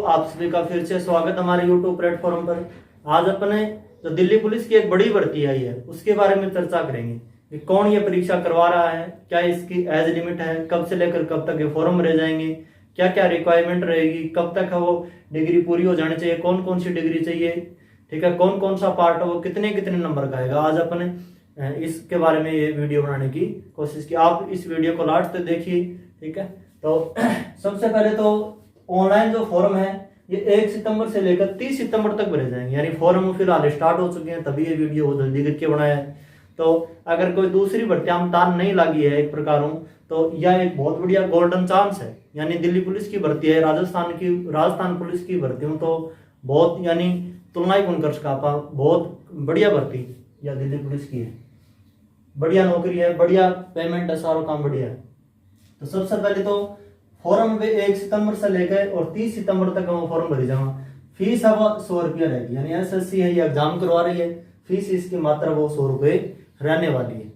आप सभी का फिर से स्वागत हमारे यूट्यूब प्लेटफॉर्म पर। आज अपने जो दिल्ली पुलिस की एक बड़ी भर्ती आई है उसके बारे में चर्चा करेंगे कि कौन ये परीक्षा करवा रहा है, क्या इसकी एज लिमिट है, कब से लेकर कब तक ये फॉर्म भरे जाएंगे, क्या क्या रिक्वायरमेंट रहेगी, कब तक है वो डिग्री पूरी हो जानी चाहिए, कौन कौन सी डिग्री चाहिए, ठीक है, कौन कौन सा पार्ट है वो कितने कितने नंबर का आएगा। आज अपने इसके बारे में ये वीडियो बनाने की कोशिश की। आप इस वीडियो को लास्ट तक देखिए, ठीक है। तो सबसे पहले तो ऑनलाइन जो फॉर्म है ये 1 सितंबर से लेकर 30 सितंबर तक भरे जाएंगे, यानी फॉर्म फिलहाल स्टार्ट हो चुके हैं, तभी ये वीडियो जल्दी करके बनाया है। तो अगर कोई दूसरी भर्तियां में तान नहीं लगी है एक प्रकारों, तो यह एक बहुत बढ़िया गोल्डन चांस है। यानी दिल्ली पुलिस की भर्ती है, राजस्थान पुलिस की भर्तियों तो बहुत यानी तुलना ही कौन कर सका, बहुत बढ़िया भर्ती या दिल्ली पुलिस की है, बढ़िया नौकरी है, बढ़िया पेमेंट है, सारा काम बढ़िया है। तो सबसे पहले तो फॉर्म में 1 सितंबर से लेकर और 30 सितंबर तक हम फॉर्म भरी जाऊंगा। फीस अब 100 रुपया रहेगी, यानी एसएससी है ये एग्जाम करवा रही है, फीस इसकी मात्रा वो 100 रुपये रहने वाली है।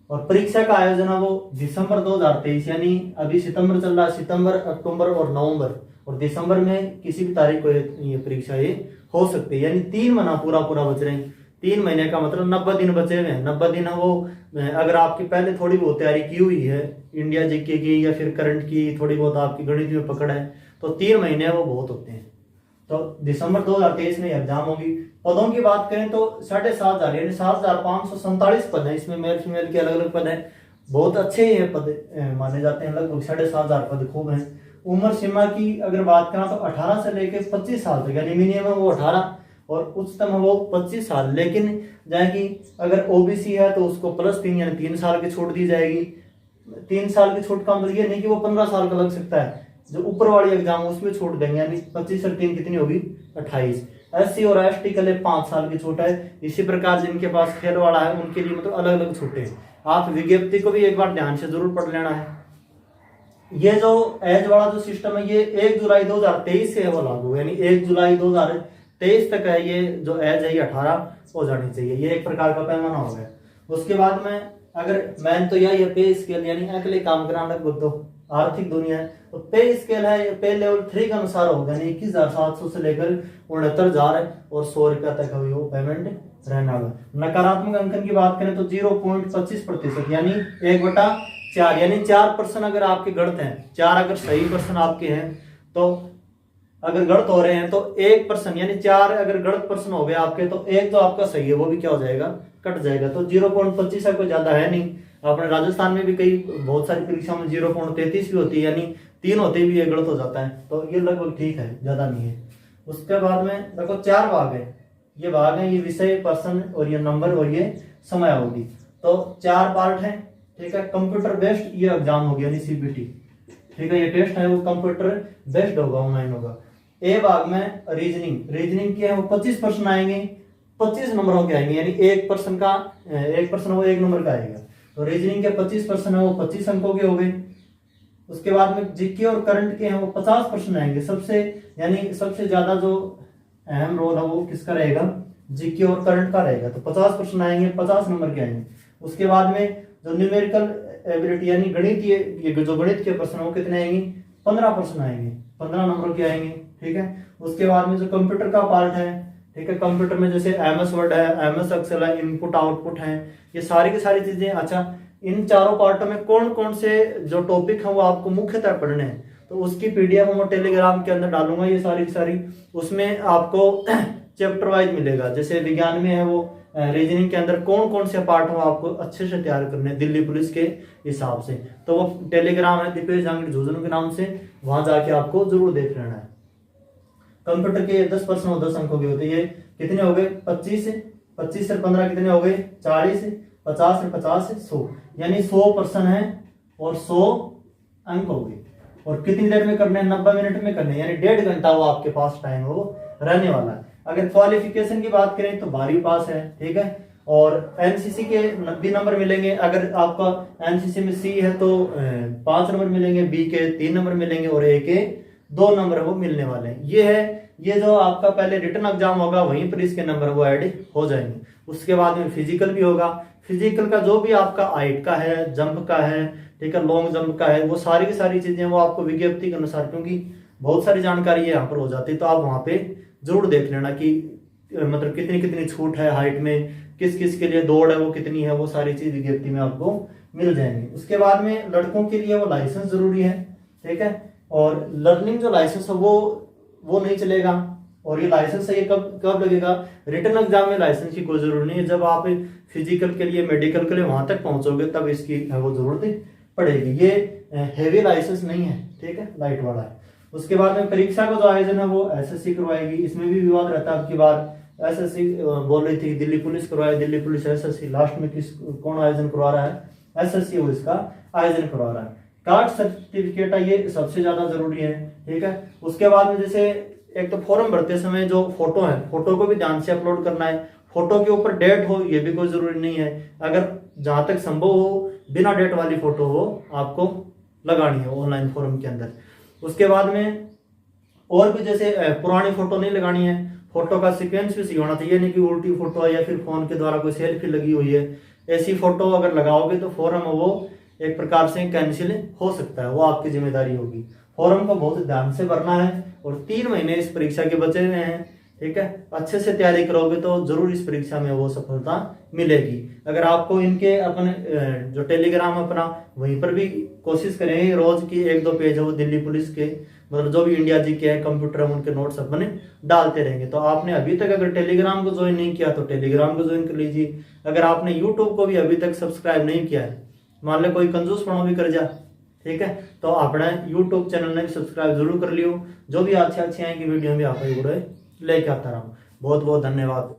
और परीक्षा का आयोजन है वो दिसंबर 2023, यानी अभी सितंबर चल रहा है, सितंबर, अक्टूबर और नवंबर, और दिसंबर में किसी भी तारीख को ये परीक्षा ये हो सकती है। यानी 3 महीना पूरा बच रहे हैं। 3 महीने का मतलब 90 दिन बचे हुए हैं। 90 दिन है वो, अगर आपकी पहले थोड़ी बहुत तैयारी की हुई है इंडिया जीके की या फिर करंट की, थोड़ी बहुत आपकी गणित में पकड़ है, तो 3 महीने वो बहुत होते हैं। तो दिसंबर 2023 में एग्जाम होगी। पदों की बात करें तो 7,500 यानी 7,547 पद है। इसमें मेल फीमेल के अलग अलग पद है, बहुत अच्छे ये पद माने जाते हैं, लगभग 7,500 पद खूब हैं। उम्र सीमा की अगर बात करें तो 18 से लेकर 25 साल तक, यानी मिनिमम वो 18 और उच्चतम वो 25 साल। लेकिन जाए कि अगर ओबीसी है तो उसको +3 यानी 3 साल की छूट दी जाएगी। 3 साल की छूट का मतलब ये नहीं कि वो 15 साल का लग सकता है, जो ऊपर वाली एग्जाम उसमें छूट देंगे, यानी 25 और 3 कितनी होगी 28। एससी और एसटी के लिए 5 साल की छूट है। इसी प्रकार जिनके पास खेल वाला है उनके लिए मतलब अलग अलग छूटें। आप विज्ञप्ति को भी एक बार ध्यान से जरूर पढ़ लेना है। ये जो एज वाला जो सिस्टम है ये 1 जुलाई 2023 से वो लागू, यानी 1 जुलाई 2023 तक है। ये जो एज है ये 18 हो जानी चाहिए, ये एक प्रकार का पैमाना हो गया। उसके बाद में अगर मैन तो यही है पे स्केल, यानी अकेले काम कराना लगभग तो आर्थिक दुनिया है, तो पे स्केल है पे लेवल 3 के अनुसार होगा, यानी 21,700 से लेकर 69,000 और 100 रुपया तक वो पेमेंट रहना होगा। नकारात्मक अंकन की बात करें तो 0.25%, यानी 1/4, यानी 4% अगर आपके गलत हैं, 4 अगर सही पर्सन आपके हैं, तो अगर गलत हो रहे हैं तो 1% यानी 4 अगर गलत पर्सन हो गए आपके तो 1 तो आपका सही है, वो भी क्या हो जाएगा, कट जाएगा। तो 0.25 है, कोई ज्यादा है नहीं। अपने राजस्थान में भी कई बहुत सारी परीक्षाओं में 0.33 भी होती है, यानी 3 होते भी ये गलत हो जाता है, तो ये लगभग ठीक है, ज्यादा नहीं है। उसके बाद में देखो 4 भाग है, ये भाग है, ये विषय, पर्सन और ये नंबर और ये समयावधि, तो 4 पार्ट है, ठीक है। कंप्यूटर बेस्ड ये एग्जाम होगी, यानी सीबीटी, ठीक है। ये टेस्ट है वो कंप्यूटर बेस्ड होगा, ऑनलाइन होगा। ए भाग में रीजनिंग की है वो 25 प्रश्न आएंगे, 25 नंबरों के आएंगे, यानी 1 पर्सन वो 1 नंबर का आएगा। तो रीजनिंग के 25 प्रश्न है वो 25 अंकों के हो गए। उसके बाद में जीके और करंट के हैं वो 50 प्रश्न आएंगे। सबसे ज्यादा जो अहम रोल है वो किसका रहेगा, जीके और करंट का रहेगा। तो 50 प्रश्न आएंगे, 50 नंबर के आएंगे। उसके बाद में जो न्यूमेरिकल एबिलिटी यानी गणित के प्रश्न वो कितने आएंगे, 15 प्रश्न आएंगे, 15 नंबर के आएंगे, ठीक है। उसके बाद में जो कंप्यूटर का पार्ट है, ठीक है, कंप्यूटर में जैसे एमएस वर्ड है, एमएस एक्सेल है, इनपुट आउटपुट है, ये सारी की सारी चीजें। अच्छा, इन चारों पार्टों में कौन कौन से जो टॉपिक है वो आपको मुख्यतः पढ़ने हैं, तो उसकी पीडीएफ मैं टेलीग्राम के अंदर डालूंगा, ये सारी की सारी। उसमें आपको चैप्टर वाइज मिलेगा, जैसे विज्ञान में है वो रीजनिंग के अंदर कौन कौन से पार्ट हो आपको अच्छे से तैयार करने हैं दिल्ली पुलिस के हिसाब से। तो वो टेलीग्राम है दीपेश जहांगीर झुंझुनू के नाम से, वहां जाके आपको जरूर देख लेना है। कंप्यूटर के 10 प्रश्न और 10 अंकों के होते हैं, ये कितने हो गए, 25 से 15 कितने हो गए, 40, 50 से 50 से 100, यानी 100 प्रश्न है और 100 अंक हो गए। और कितनी देर में करने हैं, 90 मिनट में करने हैं, यानी 1.5 घंटा वो आपके पास टाइम वो रहने वाला है। अगर क्वालिफिकेशन की बात करें तो 12वीं पास है, ठीक है। और एनसीसी के 90 नंबर मिलेंगे। अगर आपका एनसीसी में सी है तो 5 नंबर मिलेंगे, बी के 3 नंबर मिलेंगे और ए के 2 नंबर वो मिलने वाले हैं। ये है, ये जो आपका पहले रिटन एग्जाम होगा वहीं पर इसके नंबर वो ऐड हो जाएंगे। उसके बाद में फिजिकल भी होगा। फिजिकल का जो भी आपका हाइट का है, जंप का है, ठीक है, लॉन्ग जंप का है, वो सारी की सारी चीजें वो आपको विज्ञप्ति के अनुसार, क्योंकि बहुत सारी जानकारी यहाँ पर हो जाती है। तो आप वहाँ पे जरूर देख लेना कि मतलब कितनी कितनी छूट है हाइट में, किस किस के लिए दौड़ है वो कितनी है, वो सारी चीज विज्ञप्ति में आपको मिल जाएंगी। उसके बाद में लड़कों के लिए वो लाइसेंस जरूरी है, ठीक है। और लर्निंग जो लाइसेंस है वो नहीं चलेगा। और ये लाइसेंस है ये कब कब लगेगा, रिटन एग्जाम में लाइसेंस की कोई जरूरत नहीं है। जब आप फिजिकल के लिए मेडिकल के लिए वहां तक पहुंचोगे तब इसकी वो जरूरत पड़ेगी। ये हेवी लाइसेंस नहीं है, ठीक है, लाइट वाला है। उसके बाद में परीक्षा का जो आयोजन है वो एसएससी करवाएगी। इसमें भी विवाद रहता है। आपकी बार एसएससी बोल रही थी दिल्ली पुलिस करवाए, दिल्ली पुलिस एसएससी, लास्ट में कौन आयोजन करवा रहा है, एसएससी वो इसका आयोजन करवा रहा है। कास्ट सर्टिफिकेट है ये सबसे ज्यादा जरूरी है, ठीक है। उसके बाद में जैसे एक तो फॉर्म भरते समय जो फोटो है, फोटो को भी ध्यान से अपलोड करना है। फोटो के ऊपर डेट हो ये भी कोई जरूरी नहीं है, अगर जहां तक संभव हो बिना डेट वाली फोटो हो आपको लगानी है ऑनलाइन फॉर्म के अंदर। उसके बाद में और भी जैसे पुरानी फोटो नहीं लगानी है, फोटो का सीक्वेंस भी सही होना चाहिए, नहीं कि उल्टी फोटो है या फिर फोन के द्वारा कोई सेल्फी लगी हुई है, ऐसी फोटो अगर लगाओगे तो फॉर्म वो एक प्रकार से कैंसिल हो सकता है, वो आपकी जिम्मेदारी होगी। फॉर्म को बहुत ध्यान से भरना है और 3 महीने इस परीक्षा के बचे हुए हैं, ठीक है। अच्छे से तैयारी करोगे तो जरूर इस परीक्षा में वो सफलता मिलेगी। अगर आपको इनके अपने जो टेलीग्राम अपना वहीं पर भी कोशिश करेंगे रोज की 1-2 पेज हो दिल्ली पुलिस के, मतलब जो भी इंडिया जी के है कंप्यूटर है उनके नोट्स अपने डालते रहेंगे। तो आपने अभी तक अगर टेलीग्राम को ज्वाइन नहीं किया तो टेलीग्राम को ज्वाइन कर लीजिए। अगर आपने यूट्यूब को भी अभी तक सब्सक्राइब नहीं किया है, मान ले कोई कंजूस पणो भी कर जा, ठीक है, तो अपने यूट्यूब चैनल ने भी सब्सक्राइब जरूर कर लियो। जो भी अच्छे आएंगे वीडियो भी आप लेके आता रहा हूँ। बहुत बहुत धन्यवाद।